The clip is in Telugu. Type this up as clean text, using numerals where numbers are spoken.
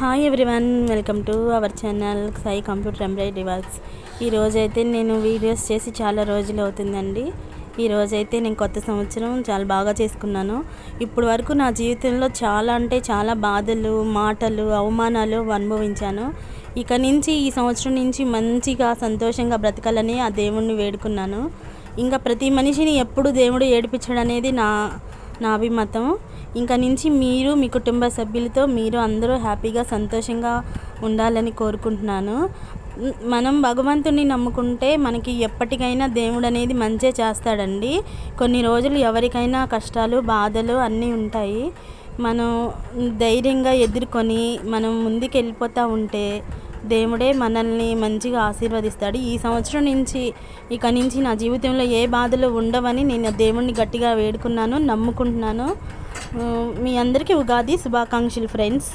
Hi everyone, welcome to our channel Sai computer embroidery works. ఈరోజైతే నేను వీడియోస్ చేసి చాలా రోజులు అవుతుందండి. ఈరోజైతే నేను కొత్త సంవత్సరం చాలా బాగా చేసుకున్నాను. ఇప్పటి వరకు నా జీవితంలో చాలా అంటే చాలా బాధలు, మాటలు, అవమానాలు అనుభవించాను. ఇక నుంచి ఈ సంవత్సరం నుంచి మంచిగా సంతోషంగా బ్రతకాలని ఆ దేవుణ్ణి వేడుకున్నాను. ఇంకా ప్రతి మనిషిని ఎప్పుడు దేవుడు ఏడిపించడనేది నా అభిమతం. ఇంకా నుంచి మీరు మీ కుటుంబ సభ్యులతో మీరు అందరూ హ్యాపీగా సంతోషంగా ఉండాలని కోరుకుంటున్నాను. మనం భగవంతుని నమ్ముకుంటే మనకి ఎప్పటికైనా దేవుడు అనేది మంచే చేస్తాడండి. కొన్ని రోజులు ఎవరికైనా కష్టాలు, బాధలు అన్నీ ఉంటాయి. మనం ధైర్యంగా ఎదుర్కొని మనం ముందుకు వెళ్ళిపోతూ ఉంటే దేవుడే మనల్ని మంచిగా ఆశీర్వదిస్తాడు. ఈ సంవత్సరం నుంచి ఇక నుంచి నా జీవితంలో ఏ బాధలు ఉండవని నేను దేవుణ్ణి గట్టిగా వేడుకున్నాను, నమ్ముకుంటున్నాను. మీ అందరికీ ఉగాది శుభాకాంక్షలు ఫ్రెండ్స్.